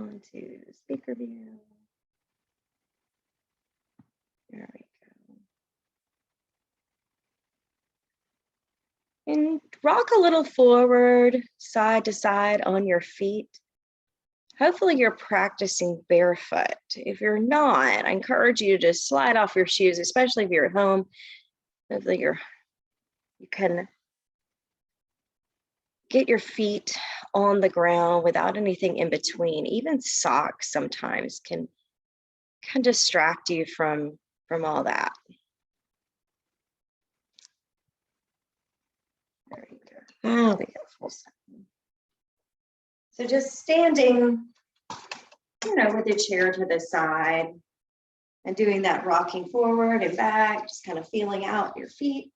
onto the speaker view. There we go. And rock a little forward, side to side on your feet. Hopefully you're practicing barefoot. If you're not, I encourage you to slide off your shoes, especially if you're at home. Hopefully you can get your feet on the ground without anything in between. Even socks sometimes can distract you from all that. There we go. Oh, we got full second. So just standing, with the chair to the side and doing that rocking forward and back, just kind of feeling out your feet.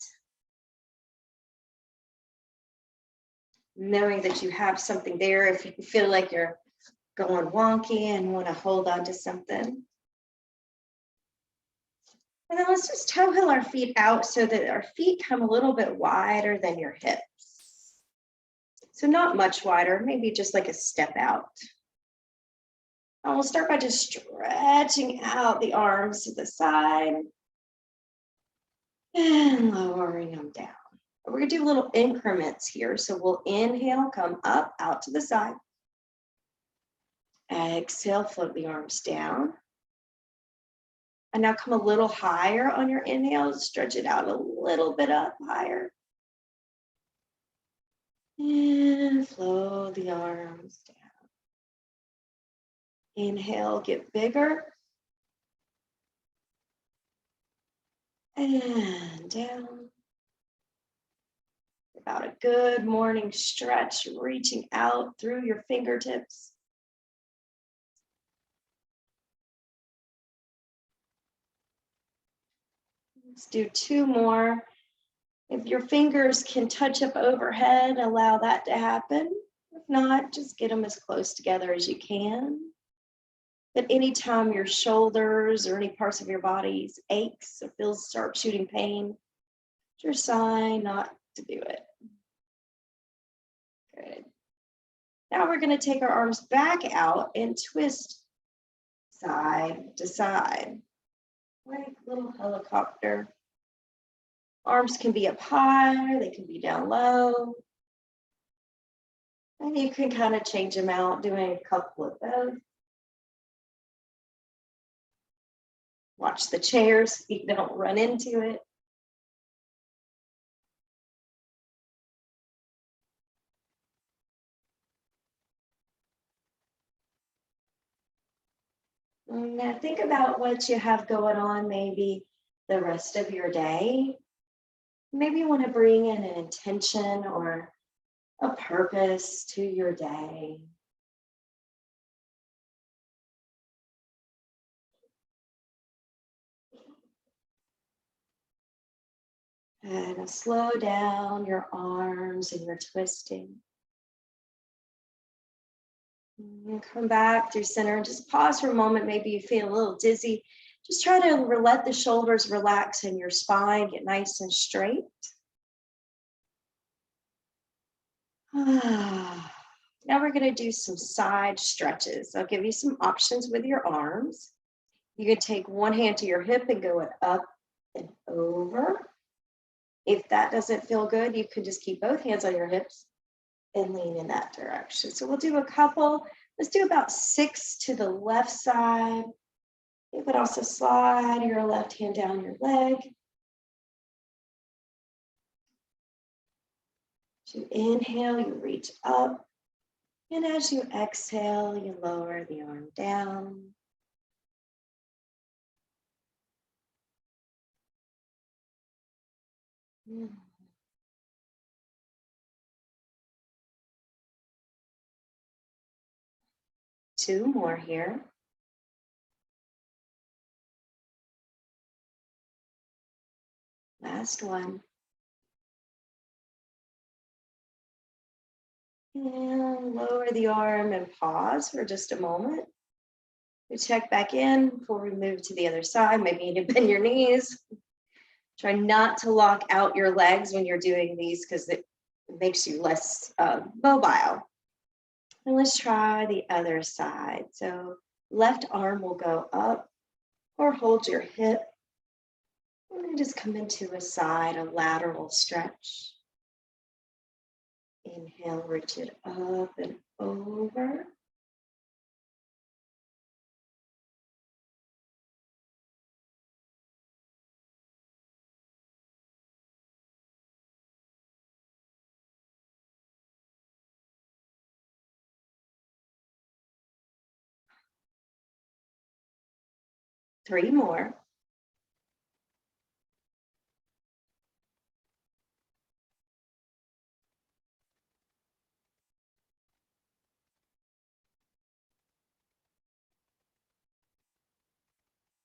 Knowing that you have something there if you feel like you're going wonky and want to hold on to something. And then let's just toe heel our feet out so that our feet come a little bit wider than your hips. So not much wider, maybe just like a step out. And we'll start by just stretching out the arms to the side and lowering them down. We're going to do little increments here. So we'll inhale, come up, out to the side. Exhale, float the arms down. And now come a little higher on your inhale. Stretch it out a little bit up higher. And flow the arms down. Inhale, get bigger. And down. About a good morning stretch, reaching out through your fingertips. Let's do 2 more. If your fingers can touch up overhead, allow that to happen. If not, just get them as close together as you can. But anytime your shoulders or any parts of your body aches or feels start shooting pain, it's your sign not to do it. Good. Now we're going to take our arms back out and twist side to side. Like a little helicopter. Arms can be up high, they can be down low. And you can kind of change them out, doing a couple of those. Watch the chairs, feet don't run into it. Now think about what you have going on maybe the rest of your day. Maybe you want to bring in an intention or a purpose to your day. And slow down your arms and your twisting. And come back through center and just pause for a moment. Maybe you feel a little dizzy. Just try to let the shoulders relax and your spine get nice and straight. Now we're going to do some side stretches. I'll give you some options with your arms. You can take one hand to your hip and go up and over. If that doesn't feel good, you can just keep both hands on your hips and lean in that direction. So we'll do a couple. Let's do about 6 to the left side. You could also slide your left hand down your leg. As you inhale, you reach up. And as you exhale, you lower the arm down. Two more here. Last one. And lower the arm and pause for just a moment. We check back in before we move to the other side. Maybe you need to bend your knees. Try not to lock out your legs when you're doing these because it makes you less mobile. And let's try the other side. So left arm will go up or hold your hip. And then just come into a side, a lateral stretch. Inhale, reach it up and over. Three more.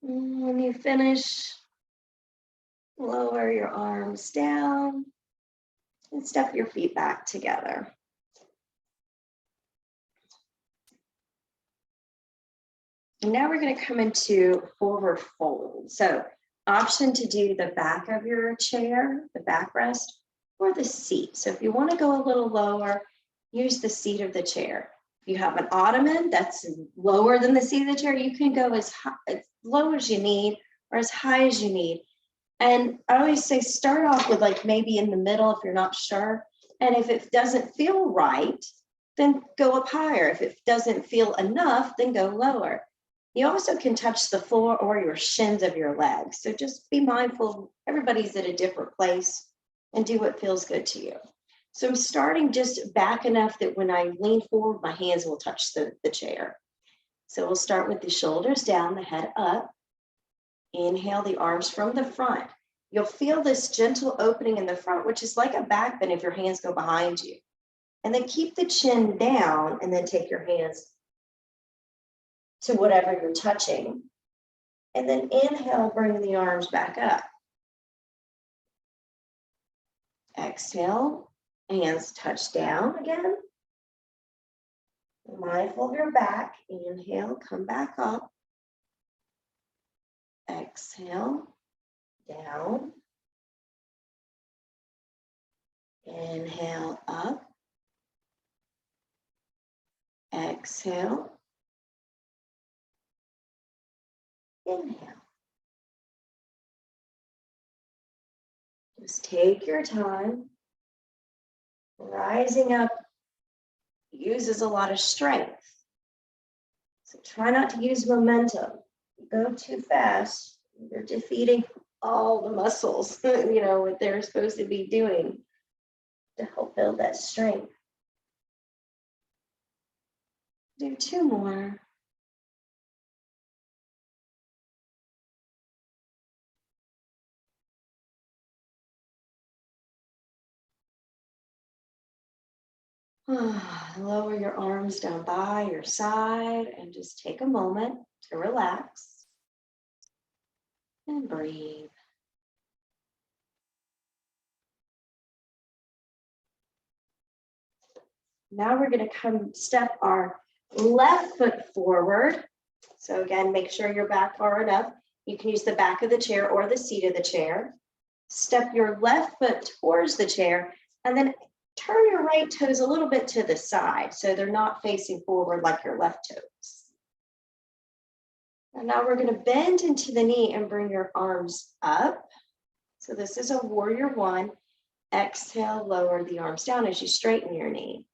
And when you finish, lower your arms down and step your feet back together. And now we're going to come into forward fold. So option to do the back of your chair, the backrest, or the seat. So if you want to go a little lower, use the seat of the chair. If you have an ottoman that's lower than the seat of the chair, you can go as low as you need or as high as you need. And I always say start off with like maybe in the middle if you're not sure. And if it doesn't feel right, then go up higher. If it doesn't feel enough, then go lower. You also can touch the floor or your shins of your legs. So just be mindful, everybody's at a different place, and do what feels good to you. So I'm starting just back enough that when I lean forward, my hands will touch the chair. So we'll start with the shoulders down, the head up. Inhale the arms from the front. You'll feel this gentle opening in the front, which is like a back bend if your hands go behind you. And then keep the chin down and then take your hands to whatever you're touching. And then inhale, bring the arms back up. Exhale, hands touch down again. Mindful of your back. Inhale, come back up. Exhale, down. Inhale, up. Exhale. Inhale. Just take your time. Rising up uses a lot of strength. So try not to use momentum. If you go too fast, you're defeating all the muscles, what they're supposed to be doing to help build that strength. Do two more. Lower your arms down by your side and just take a moment to relax and breathe. Now we're going to step our left foot forward. So again, make sure you're back far enough. You can use the back of the chair or the seat of the chair. Step your left foot towards the chair and then turn your right toes a little bit to the side so they're not facing forward like your left toes. And now we're going to bend into the knee and bring your arms up. So this is a warrior one. Exhale, lower the arms down as you straighten your knee.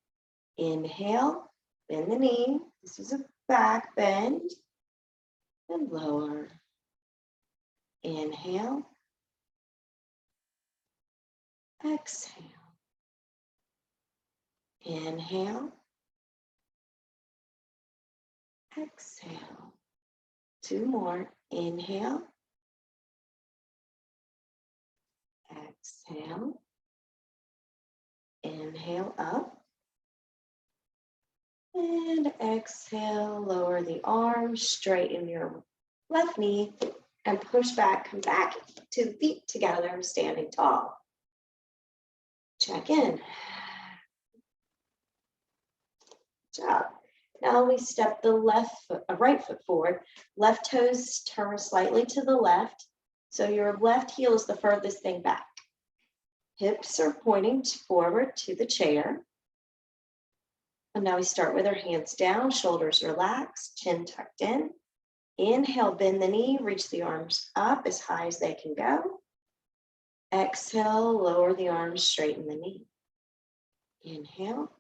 Inhale, bend the knee. This is a back bend. And lower. Inhale. Exhale. Inhale. Exhale. Two more. Inhale. Exhale. Inhale up. And exhale, lower the arms, straighten your left knee, and push back, come back to the feet together, standing tall. Check in. Good job. Now we step the right foot forward. Left toes turn slightly to the left. So your left heel is the furthest thing back. Hips are pointing forward to the chair. And now we start with our hands down, shoulders relaxed, chin tucked in. Inhale, bend the knee, reach the arms up as high as they can go. Exhale, lower the arms, straighten the knee. Inhale.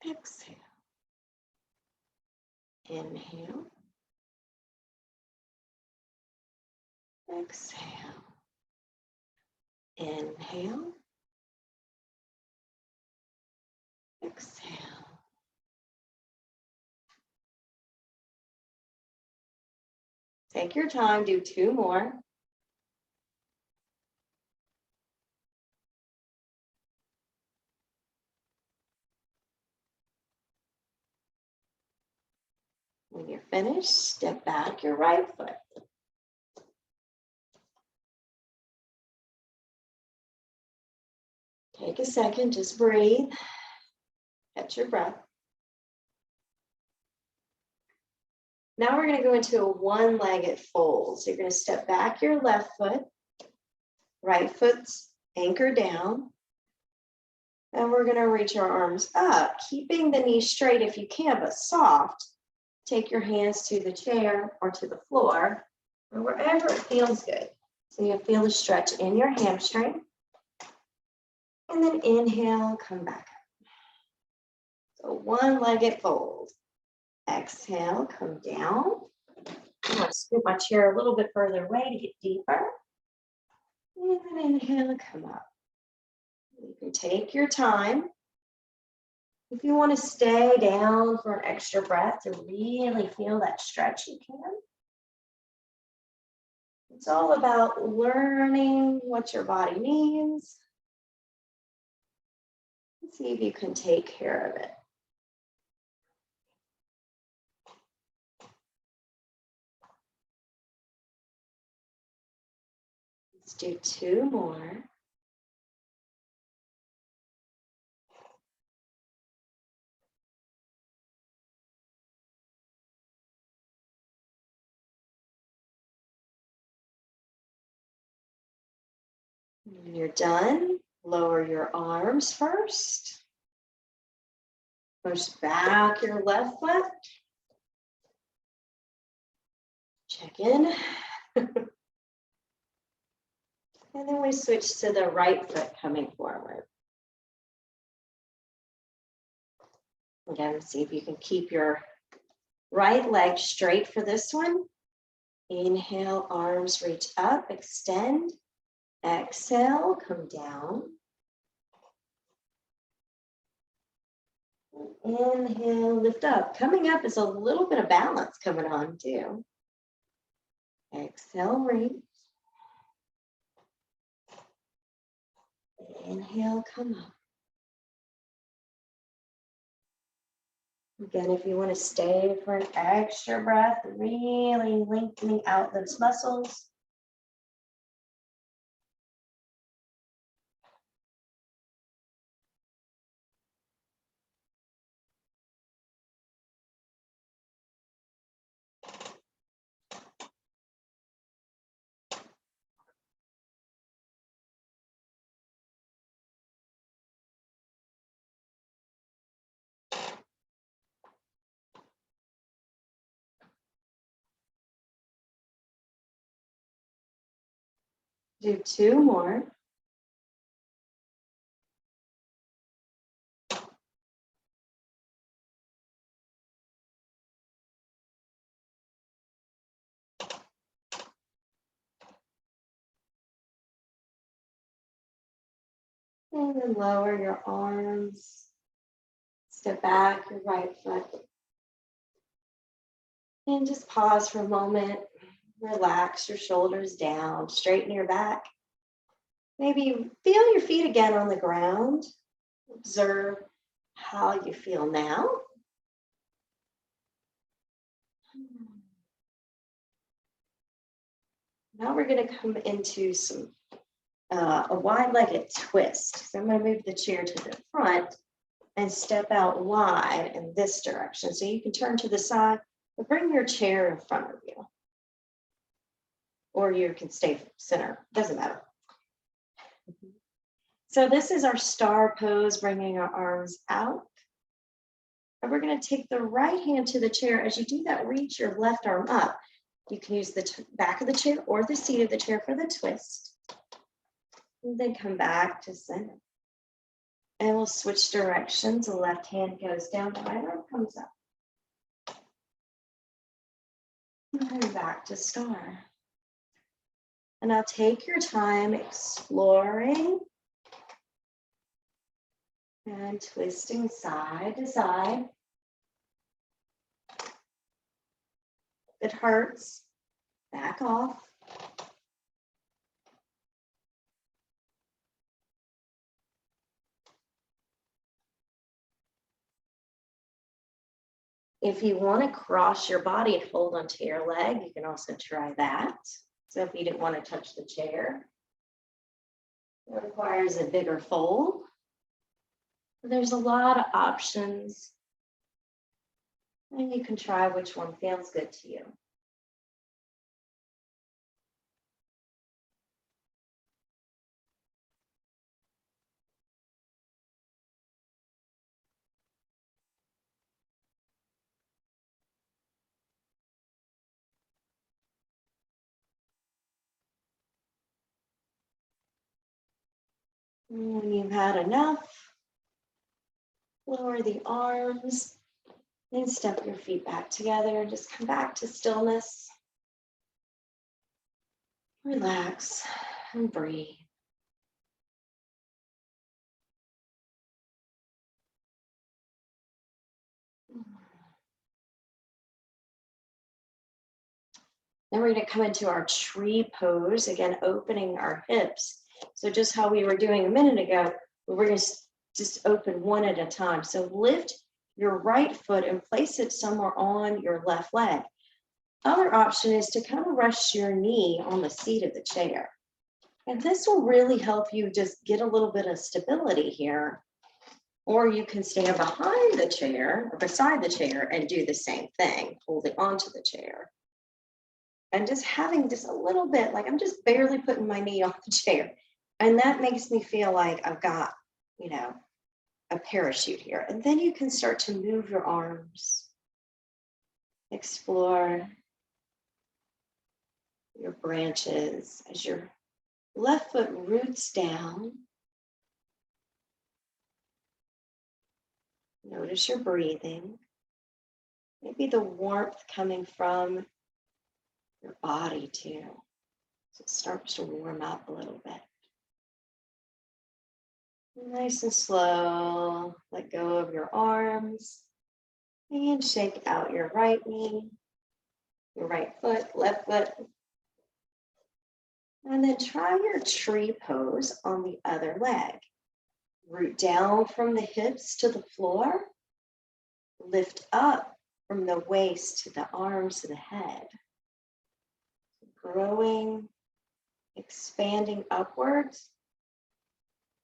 Exhale. Inhale. Exhale. Inhale. Exhale. Take your time, do 2 more. When you're finished, step back your right foot. Take a second, just breathe. Catch your breath. Now we're going to go into a one-legged fold. So you're going to step back your left foot, right foot's anchored down, and we're going to reach our arms up, keeping the knees straight if you can, but soft. Take your hands to the chair or to the floor, or wherever it feels good. So you feel the stretch in your hamstring. And then inhale, come back up. So one-legged fold. Exhale, come down. I'm going to scoot my chair a little bit further away to get deeper. And then inhale, come up. You can take your time. If you want to stay down for an extra breath to really feel that stretch, you can. It's all about learning what your body needs. Let's see if you can take care of it. Let's do 2 more. When you're done, lower your arms first. Push back your left foot. Check in. And then we switch to the right foot coming forward. Again, see if you can keep your right leg straight for this one. Inhale, arms reach up, extend. Exhale, come down. Inhale, lift up. Coming up is a little bit of balance coming on too. Exhale, reach. Inhale, come up. Again, if you want to stay for an extra breath, really lengthening out those muscles. Do 2 more. And then lower your arms. Step back your right foot. And just pause for a moment. Relax your shoulders down. Straighten your back. Maybe feel your feet again on the ground. Observe how you feel now. Now we're going to come into a wide-legged twist. So I'm going to move the chair to the front and step out wide in this direction. So you can turn to the side, but bring your chair in front of you. Or you can stay center, doesn't matter. So this is our star pose, bringing our arms out. And we're going to take the right hand to the chair. As you do that, reach your left arm up. You can use the back of the chair or the seat of the chair for the twist. And then come back to center. And we'll switch directions. The left hand goes down, the right arm comes up. And back to star. And now take your time exploring and twisting side to side. If it hurts, back off. If you want to cross your body and hold onto your leg, you can also try that. So if you didn't want to touch the chair, it requires a bigger fold. There's a lot of options, and you can try which one feels good to you. When you've had enough, lower the arms and step your feet back together. Just come back to stillness. Relax and breathe. Then we're going to come into our tree pose, again, opening our hips. So just how we were doing a minute ago, we're going to just open one at a time. So lift your right foot and place it somewhere on your left leg. Other option is to kind of rest your knee on the seat of the chair. And this will really help you just get a little bit of stability here. Or you can stand behind the chair or beside the chair and do the same thing, holding onto the chair. And just having just a little bit, like I'm just barely putting my knee on the chair. And that makes me feel like I've got, you know, a parachute here. And then you can start to move your arms, explore your branches as your left foot roots down. Notice your breathing. Maybe the warmth coming from your body too. So it starts to warm up a little bit. Nice and slow, let go of your arms and shake out your right knee, your right foot, left foot. And then try your tree pose on the other leg. Root down from the hips to the floor. Lift up from the waist to the arms to the head. Growing, expanding upwards.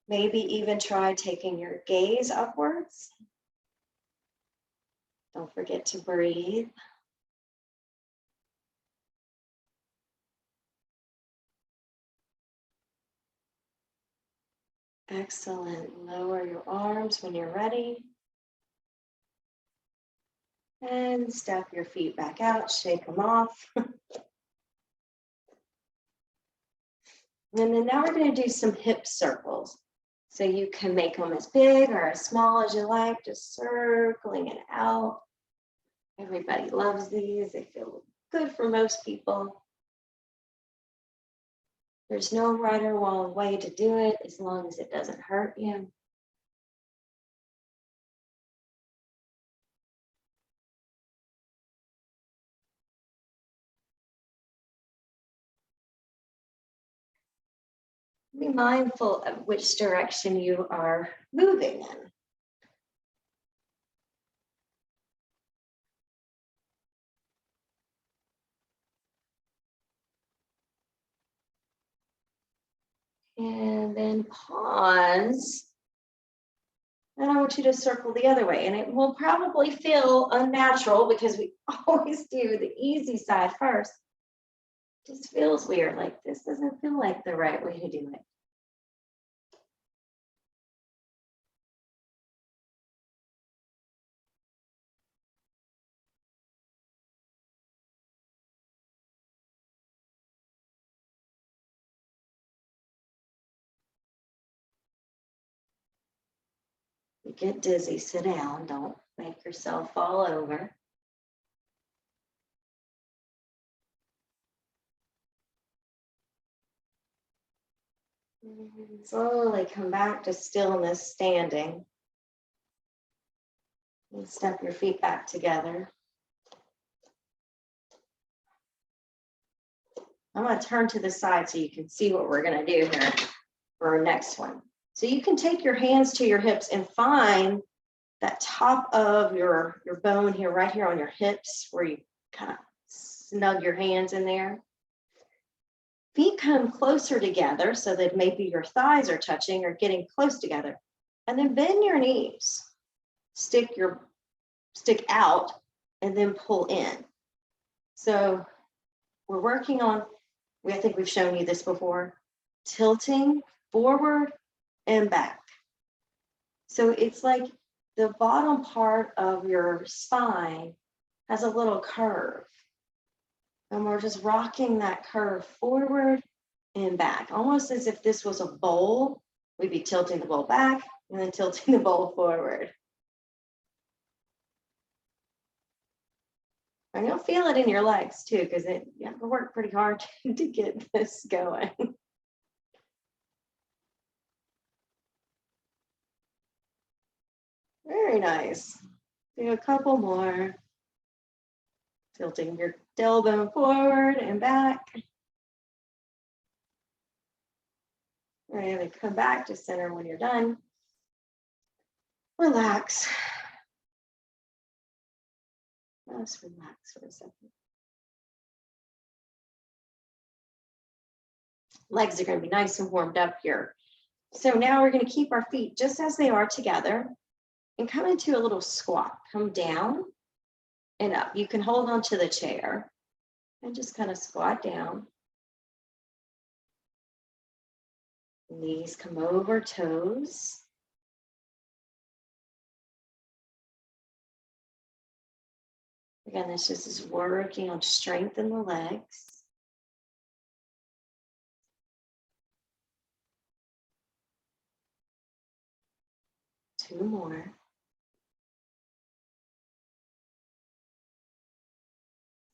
Maybe even try taking your gaze upwards. Don't forget to breathe. Excellent. Lower your arms when you're ready. And step your feet back out, shake them off. And then now we're going to do some hip circles. So you can make them as big or as small as you like, just circling it out. Everybody loves these. They feel good for most people. There's no right or wrong way to do it as long as it doesn't hurt you. Be mindful of which direction you are moving in. And then pause. And I want you to circle the other way. And it will probably feel unnatural because we always do the easy side first. It just feels weird, like this doesn't feel like the right way to do it. You get dizzy, sit down. Don't make yourself fall over. And slowly come back to stillness, standing. And step your feet back together. I'm going to turn to the side so you can see what we're going to do here for our next one. So you can take your hands to your hips and find that top of your bone here, right here on your hips, where you kind of snug your hands in there. Feet come closer together so that maybe your thighs are touching or getting close together. And then bend your knees. Stick out and then pull in. So we're working on, I think we've shown you this before, tilting forward and back. So it's like the bottom part of your spine has a little curve. And we're just rocking that curve forward and back, almost as if this was a bowl. We'd be tilting the bowl back and then tilting the bowl forward. And you'll feel it in your legs too, because you have to work pretty hard to get this going. Very nice. Do a couple more. Tilting your tailbone forward and back. Ready to come back to center when you're done. Relax. Just relax for a second. Legs are going to be nice and warmed up here. So now we're going to keep our feet just as they are together and come into a little squat. Come down and up. You can hold on to the chair and just kind of squat down. Knees come over, toes. Again, this just is working on strength in the legs. Two more.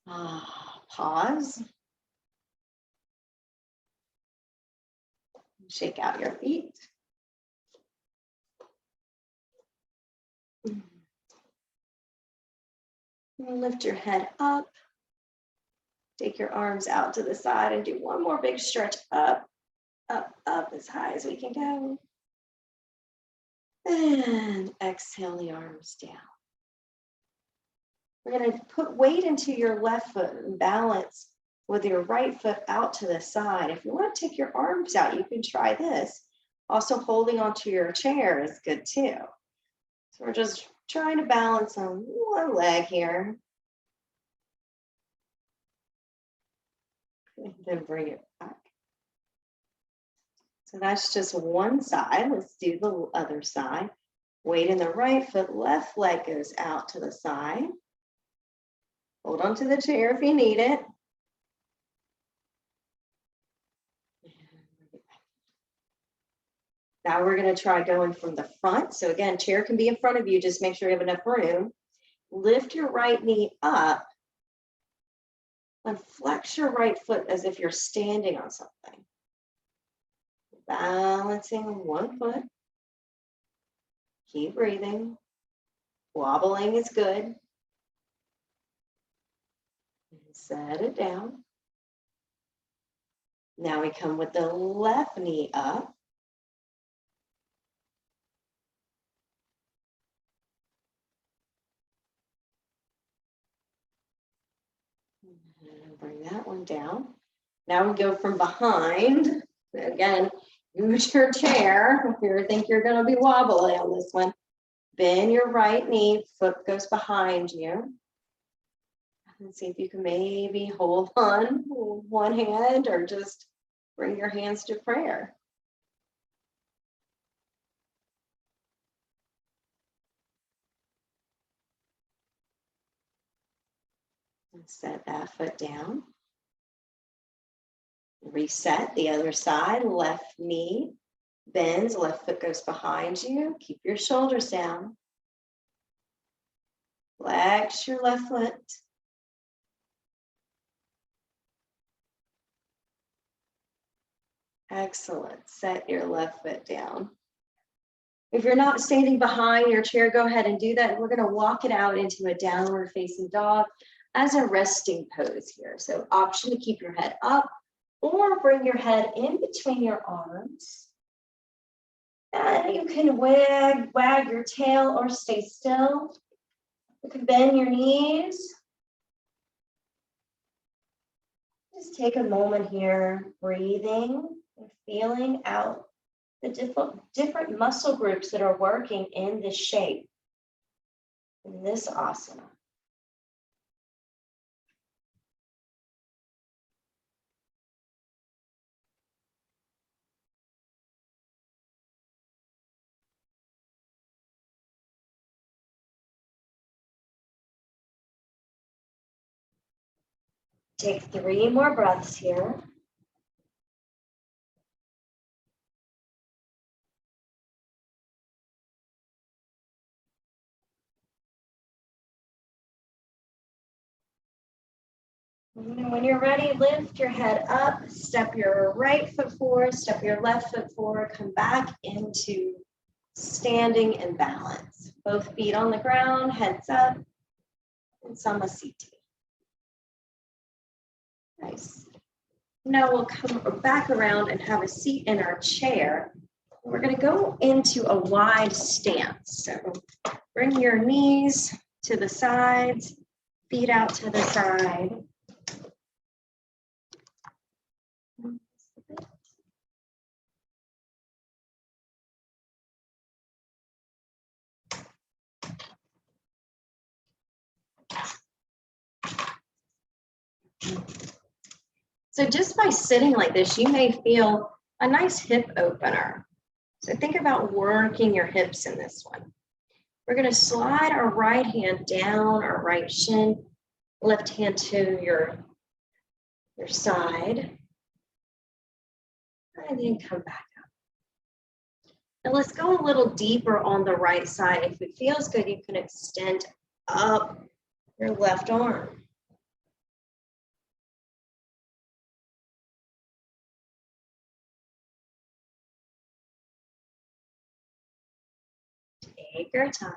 Pause. Shake out your feet. Lift your head up. Take your arms out to the side and do one more big stretch up, up, up as high as we can go. And exhale the arms down. We're going to put weight into your left foot and balance with your right foot out to the side. If you want to take your arms out, you can try this. Also, holding onto your chair is good too. So we're just trying to balance on one leg here. And then bring it back. So that's just one side. Let's do the other side. Weight in the right foot, left leg goes out to the side. Hold on to the chair if you need it. Now we're going to try going from the front. So again, chair can be in front of you. Just make sure you have enough room. Lift your right knee up and flex your right foot as if you're standing on something. Balancing one foot. Keep breathing. Wobbling is good. And set it down. Now we come with the left knee up. And bring that one down. Now we go from behind. Again, use your chair if you think you're going to be wobbly on this one. Bend your right knee, foot goes behind you. And see if you can maybe hold on with one hand or just bring your hands to prayer. And set that foot down. Reset the other side, left knee Bends, left foot goes behind you. Keep your shoulders down. Flex your left foot. Excellent. Set your left foot down. If you're not standing behind your chair, go ahead and do that. We're going to walk it out into a downward facing dog as a resting pose here. So option to keep your head up or bring your head in between your arms. And you can wag your tail or stay still. You can bend your knees. Just take a moment here, breathing and feeling out the different muscle groups that are working in this shape, in this asana. Take 3 more breaths here. And when you're ready, lift your head up, step your right foot forward, step your left foot forward, come back into standing and balance. Both feet on the ground, heads up, and Samasthiti. Nice. Now we'll come back around and have a seat in our chair. We're going to go into a wide stance. So bring your knees to the sides, feet out to the side. So just by sitting like this, you may feel a nice hip opener. So think about working your hips in this one. We're going to slide our right hand down our right shin, left hand to your side, and then come back up. Now let's go a little deeper on the right side. If it feels good, you can extend up your left arm. Take your time.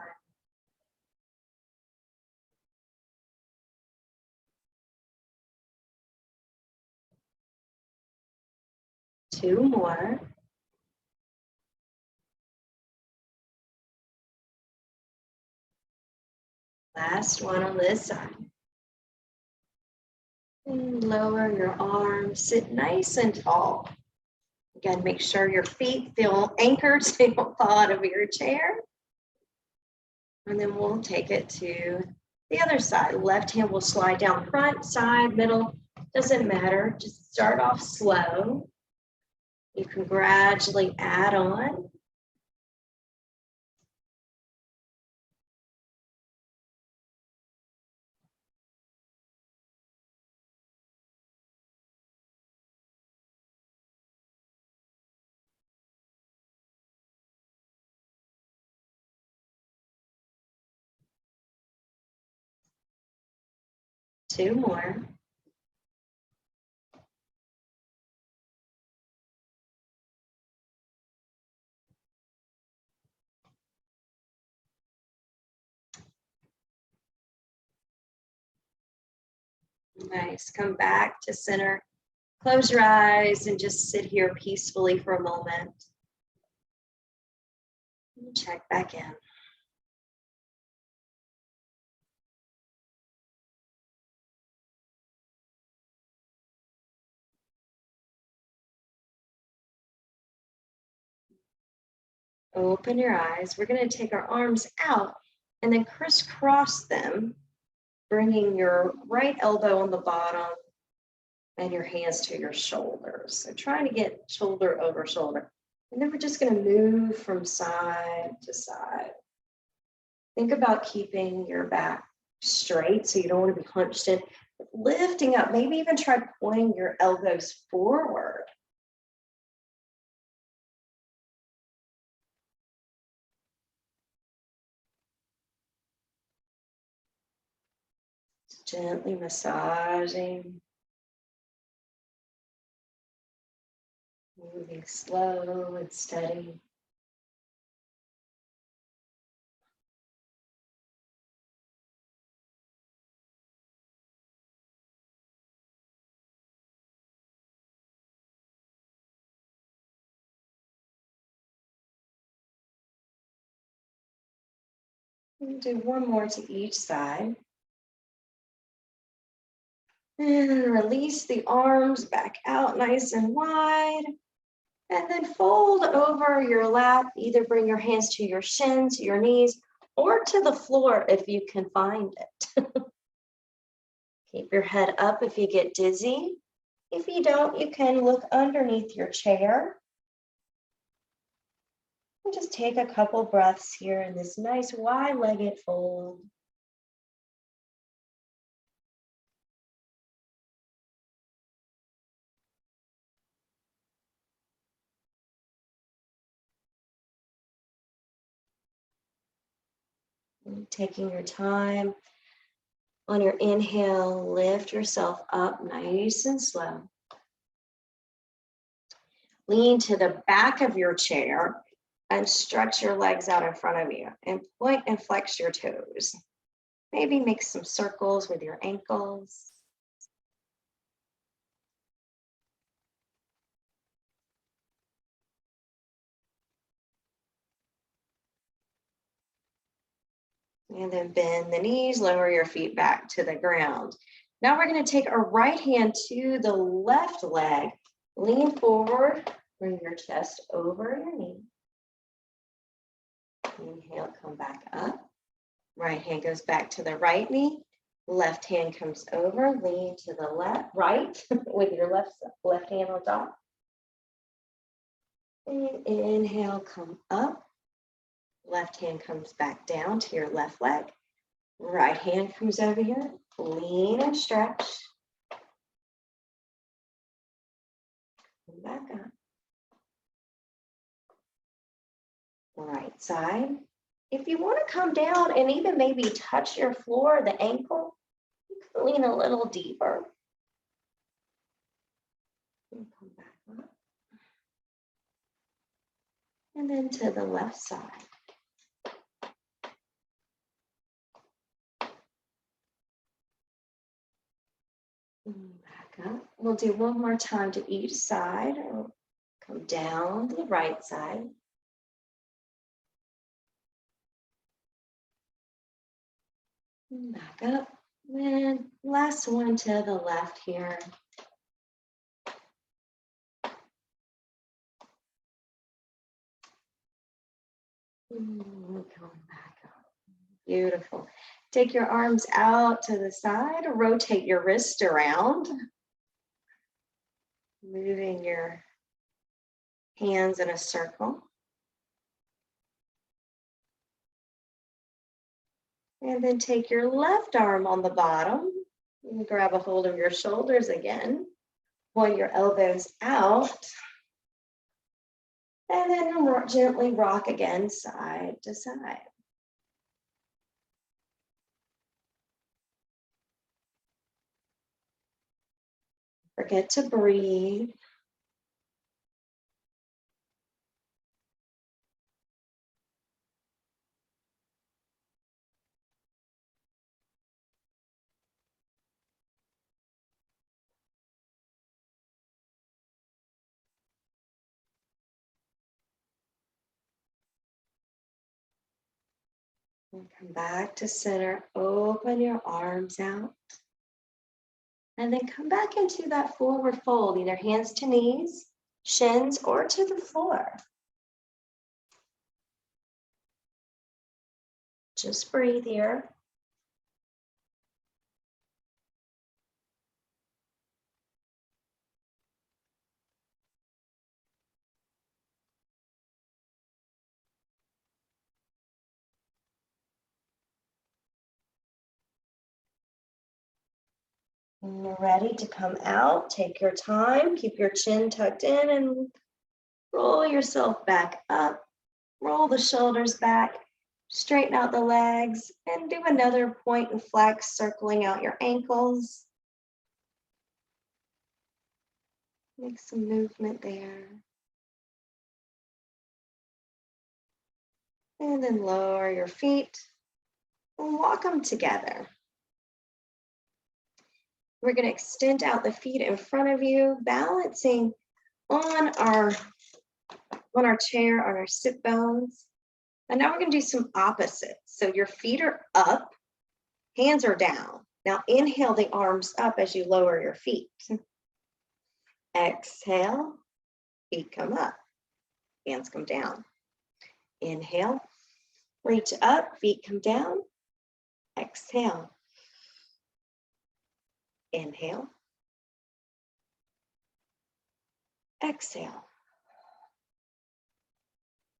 Two more. Last one on this side. And lower your arms, sit nice and tall. Again, make sure your feet feel anchored so you don't fall out of your chair. And then we'll take it to the other side. Left hand will slide down front, side, middle, doesn't matter. Just start off slow. You can gradually add on. Two more. Nice. Come back to center. Close your eyes and just sit here peacefully for a moment. And check back in. Open your eyes. We're going to take our arms out and then crisscross them, bringing your right elbow on the bottom and your hands to your shoulders. So trying to get shoulder over shoulder. And then we're just going to move from side to side. Think about keeping your back straight so you don't want to be hunched in. Lifting up, maybe even try pointing your elbows forward. Gently massaging, moving slow and steady. And do one more to each side. And release the arms back out nice and wide. And then fold over your lap. Either bring your hands to your shins, your knees, or to the floor if you can find it. Keep your head up if you get dizzy. If you don't, you can look underneath your chair. And just take a couple breaths here in this nice wide-legged fold. And taking your time. On your inhale, lift yourself up nice and slow. Lean to the back of your chair and stretch your legs out in front of you and point and flex your toes. Maybe make some circles with your ankles. And then bend the knees, lower your feet back to the ground. Now we're going to take our right hand to the left leg. Lean forward, bring your chest over your knee. Inhale, come back up. Right hand goes back to the right knee. Left hand comes over, lean to the left, right with your left hand on top. And inhale, come up. Left hand comes back down to your left leg. Right hand comes over here. Lean and stretch. Come back up. Right side. If you want to come down and even maybe touch your floor, the ankle, you can lean a little deeper. And come back up. And then to the left side. Back up. We'll do one more time to each side. Come down to the right side. Back up. And last one to the left here. Come back up. Beautiful. Take your arms out to the side. Rotate your wrist around. Moving your hands in a circle. And then take your left arm on the bottom. And grab a hold of your shoulders again. Point your elbows out. And then gently rock again side to side. Forget to breathe. And come back to center. Open your arms out. And then come back into that forward fold, either hands to knees, shins, or to the floor. Just breathe here. When you're ready to come out, take your time, keep your chin tucked in and roll yourself back up. Roll the shoulders back Straighten out the legs and do another point and flex, circling out your ankles. Make some movement there. And then lower your feet and walk them together. We're going to extend out the feet in front of you, balancing on our chair, on our sit bones. And now we're going to do some opposites. So your feet are up, hands are down. Now inhale the arms up as you lower your feet. Exhale, feet come up, hands come down. Inhale, reach up, feet come down. Exhale. Inhale. Exhale.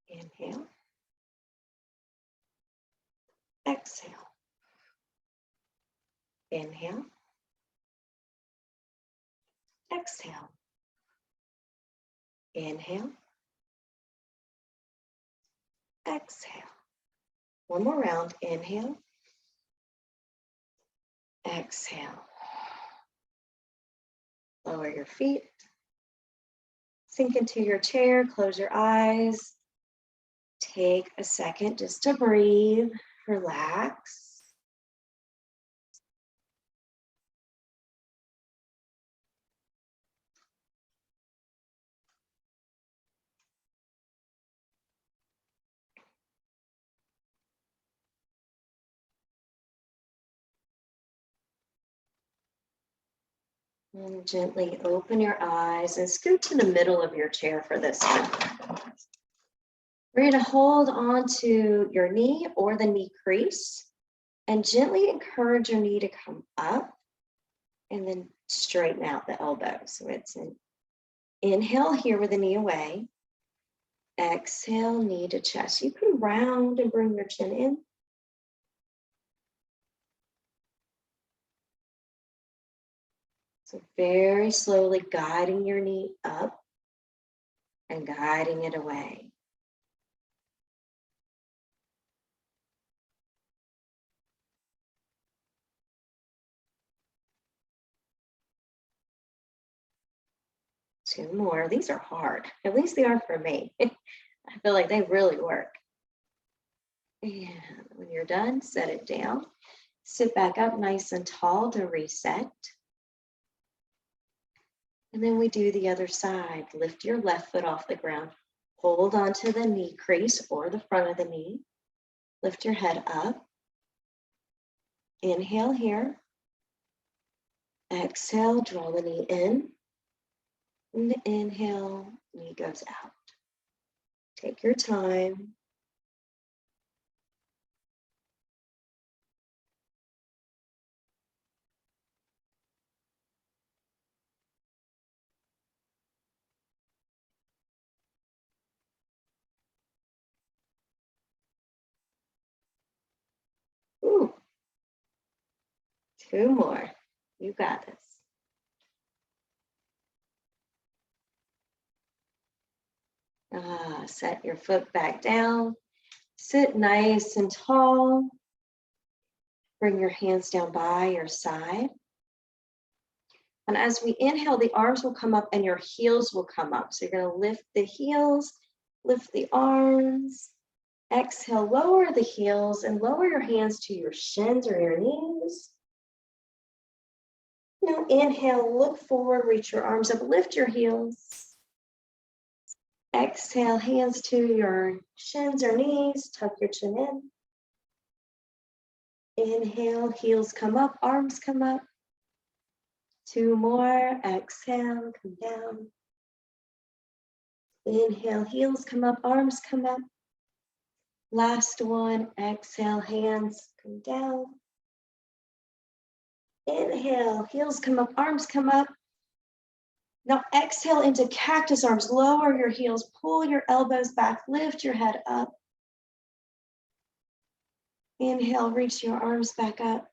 Inhale. Exhale. Inhale. Exhale. Inhale. Exhale. One more round. Inhale. Exhale. Lower your feet. Sink into your chair. Close your eyes. Take a second just to breathe. Relax. And gently open your eyes and scoot to the middle of your chair for this one. We're going to hold on to your knee or the knee crease and gently encourage your knee to come up and then straighten out the elbow. So it's an inhale here with the knee away. Exhale, knee to chest. You can round and bring your chin in. So very slowly guiding your knee up and guiding it away. Two more. These are hard. At least they are for me. I feel like they really work. And when you're done, set it down. Sit back up nice and tall to reset. And then we do the other side. Lift your left foot off the ground. Hold onto the knee crease or the front of the knee. Lift your head up. Inhale here. Exhale, draw the knee in. And inhale, knee goes out. Take your time. Ooh. Two more. You got this. Set your foot back down. Sit nice and tall. Bring your hands down by your side. And as we inhale, the arms will come up and your heels will come up. So you're going to lift the heels, lift the arms. Exhale, lower the heels and lower your hands to your shins or your knees. Now inhale, look forward, reach your arms up, lift your heels. Exhale, hands to your shins or knees, tuck your chin in. Inhale, heels come up, arms come up. Two more, exhale, come down. Inhale, heels come up, arms come up. Last one, exhale, hands come down. Inhale, heels come up, arms come up. Now exhale into cactus arms, lower your heels, pull your elbows back, lift your head up. Inhale, reach your arms back up.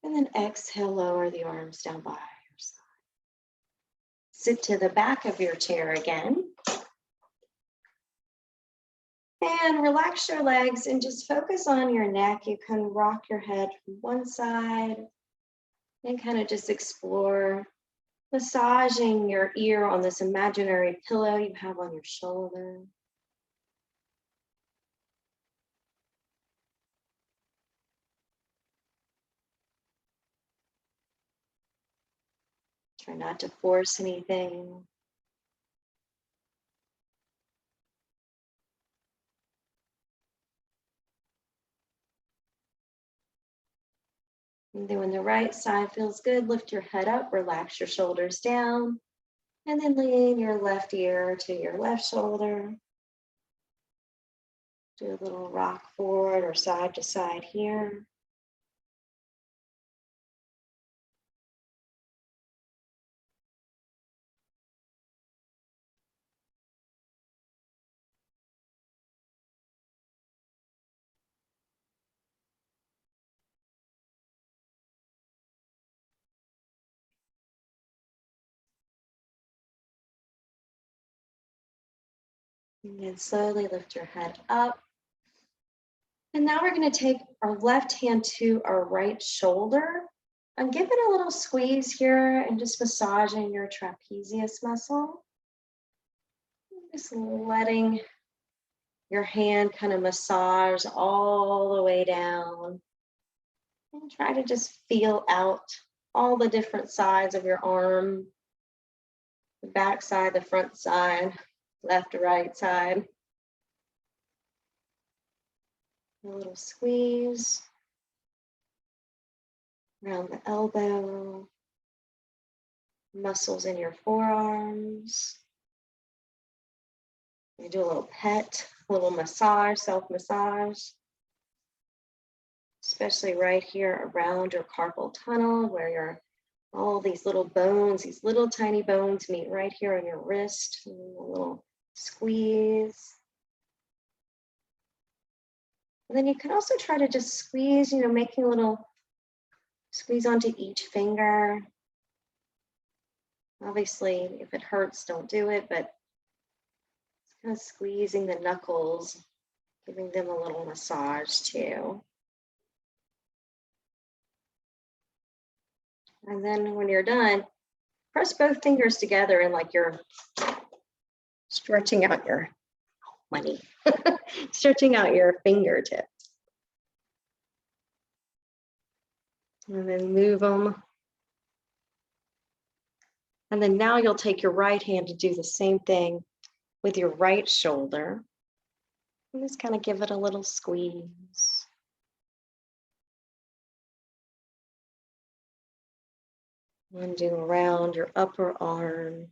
And then exhale, lower the arms down by your side. Sit to the back of your chair again. And relax your legs and just focus on your neck. You can rock your head from one side and kind of just explore massaging your ear on this imaginary pillow you have on your shoulder. Try not to force anything. And then when the right side feels good, lift your head up, relax your shoulders down, and then lean your left ear to your left shoulder. Do a little rock forward or side to side here. And then slowly lift your head up. And now we're going to take our left hand to our right shoulder and give it a little squeeze here and just massaging your trapezius muscle. Just letting your hand kind of massage all the way down. And try to just feel out all the different sides of your arm, the back side, the front side, left or right side. A little squeeze around the elbow, muscles in your forearms. You do a little pet, a little massage, self-massage, especially right here around your carpal tunnel where all these little bones, these little tiny bones meet right here on your wrist. A little squeeze. And then you can also try to just squeeze, making a little squeeze onto each finger. Obviously, if it hurts, don't do it, but it's kind of squeezing the knuckles, giving them a little massage too. And then when you're done, press both fingers together and like you're stretching out your money, stretching out your fingertips. And then move them. And then now you'll take your right hand to do the same thing with your right shoulder. And just kind of give it a little squeeze. And do around your upper arm.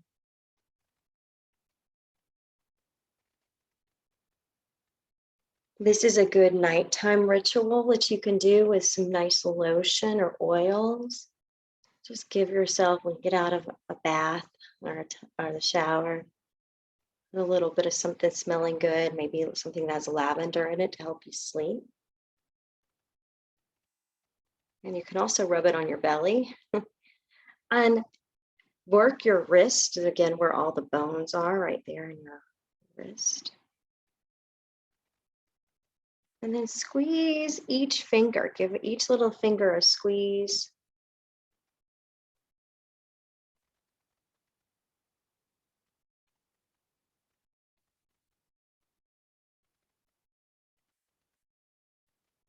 This is a good nighttime ritual that you can do with some nice lotion or oils. Just give yourself, when you get out of a bath or the shower, a little bit of something smelling good, maybe something that has lavender in it to help you sleep. And you can also rub it on your belly and work your wrist, again, where all the bones are, right there in your wrist. And then squeeze each finger, give each little finger a squeeze.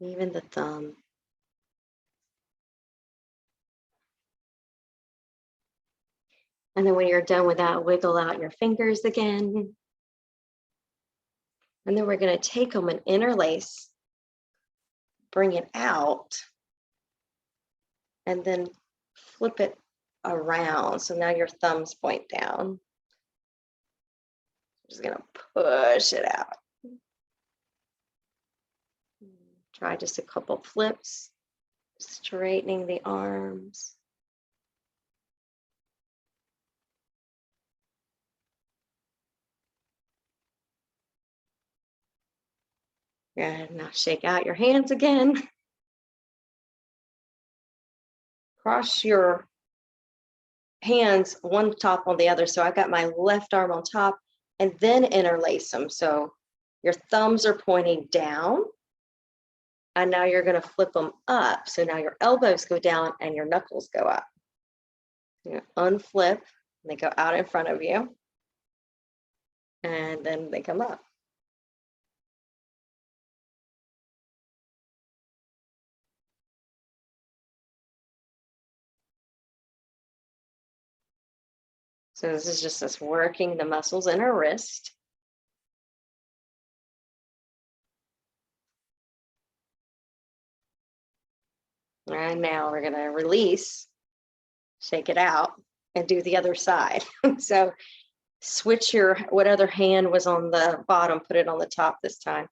Even the thumb. And then when you're done with that, wiggle out your fingers again. And then we're going to take them and interlace, bring it out, and then flip it around. So now your thumbs point down. Just going to push it out. Try just a couple flips, straightening the arms. Good. Now shake out your hands again. Cross your hands one top on the other. So I got my left arm on top and then interlace them. So Your thumbs are pointing down. And now you're going to flip them up. So now your elbows go down and your knuckles go up. You unflip, and they go out in front of you. And then they come up. So this is just us working the muscles in our wrist. And now we're going to release, shake it out, and do the other side. So switch your, what other hand was on the bottom, put it on the top this time,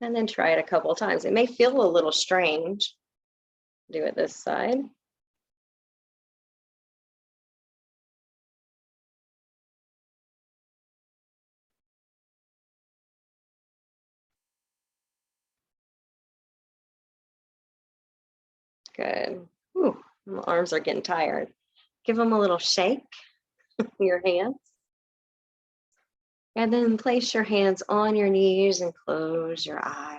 and then try it a couple of times. It may feel a little strange. Do it this side. Good. Ooh, my arms are getting tired. Give them a little shake, your hands. And then place your hands on your knees and close your eyes.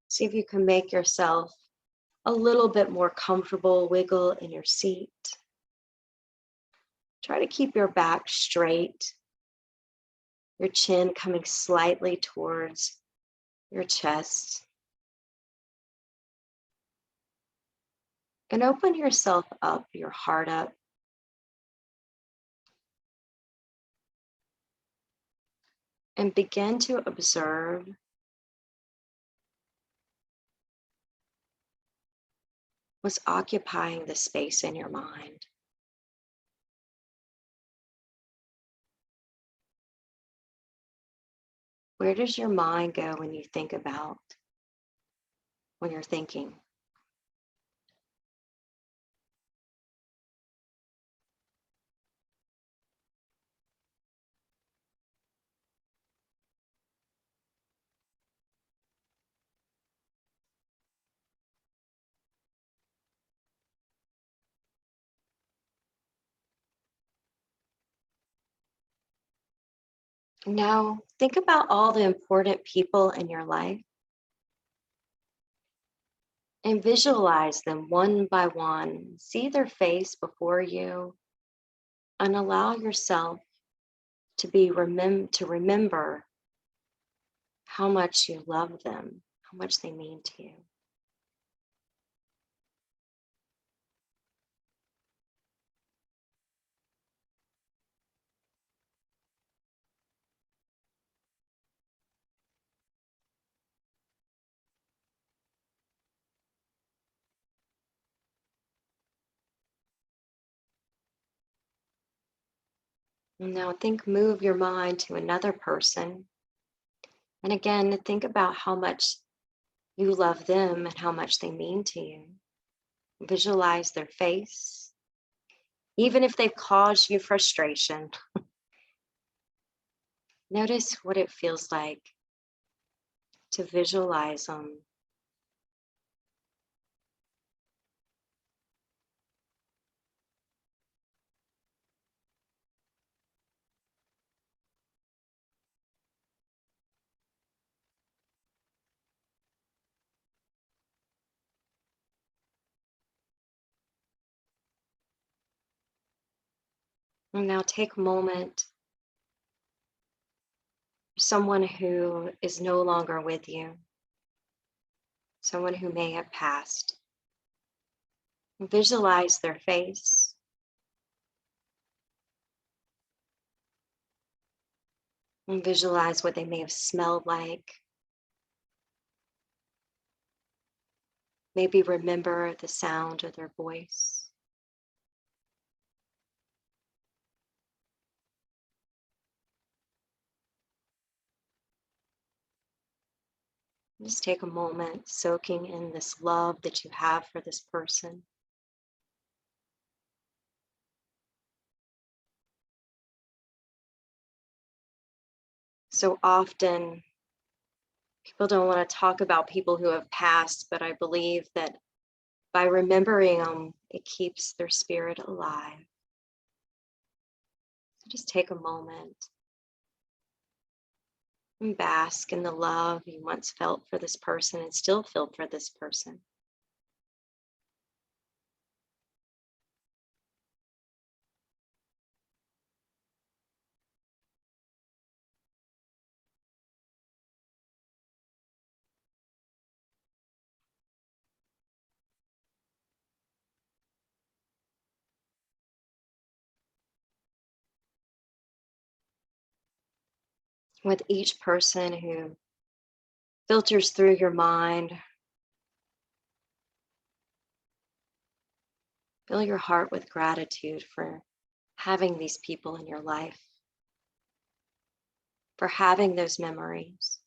See if you can make yourself a little bit more comfortable. Wiggle in your seat. Try to keep your back straight, your chin coming slightly towards your chest. And open yourself up, your heart up. And begin to observe what's occupying the space in your mind. Where does your mind go when you think about, when you're thinking? Now, think about all the important people in your life and visualize them one by one. See their face before you and allow yourself to remember how much you love them, how much they mean to you. Now move your mind to another person. And again, think about how much you love them and how much they mean to you. Visualize their face. Even if they've caused you frustration, notice what it feels like to visualize them. And now take a moment, someone who is no longer with you, someone who may have passed. Visualize their face. And visualize what they may have smelled like. Maybe remember the sound of their voice. Just take a moment soaking in this love that you have for this person. So often, people don't want to talk about people who have passed, but I believe that by remembering them, it keeps their spirit alive. So just take a moment. And bask in the love you once felt for this person and still feel for this person. With each person who filters through your mind, fill your heart with gratitude for having these people in your life, for having those memories.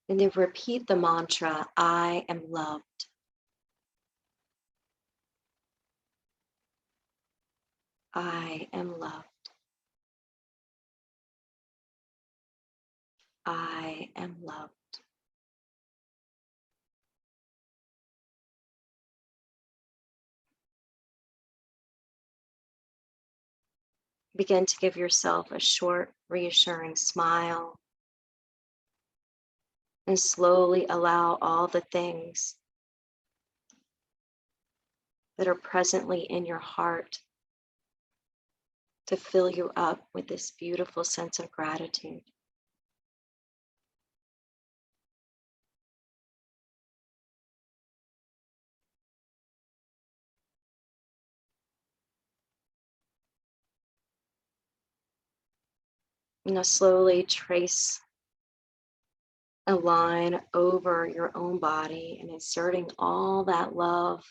And then repeat the mantra, I am loved. I am loved. I am loved. Begin to give yourself a short, reassuring smile and slowly allow all the things that are presently in your heart to fill you up with this beautiful sense of gratitude. Slowly trace a line over your own body and inserting all that love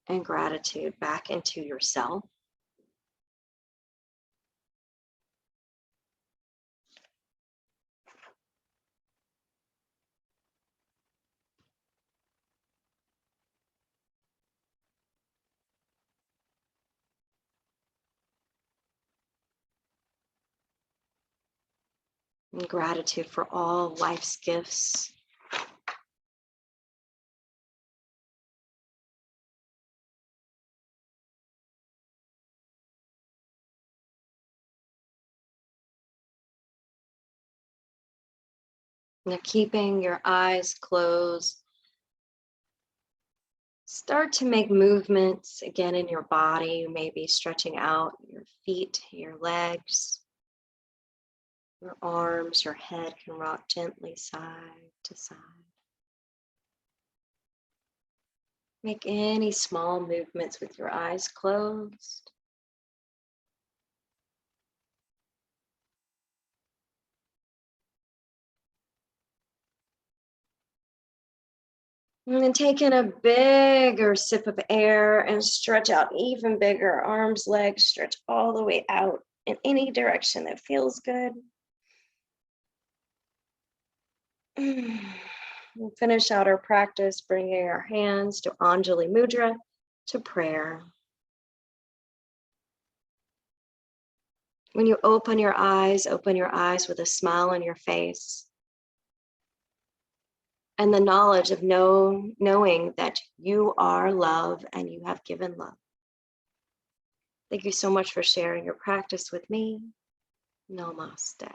and gratitude back into yourself. And gratitude for all life's gifts. Now, keeping your eyes closed, start to make movements again in your body. You may be stretching out your feet, your legs, your arms, your head can rock gently side to side. Make any small movements with your eyes closed. And then take in a bigger sip of air and stretch out even bigger. Arms, legs, stretch all the way out in any direction that feels good. We'll finish out our practice, bringing our hands to Anjali Mudra, to prayer. When you open your eyes with a smile on your face and the knowledge of knowing that you are love and you have given love. Thank you so much for sharing your practice with me. Namaste.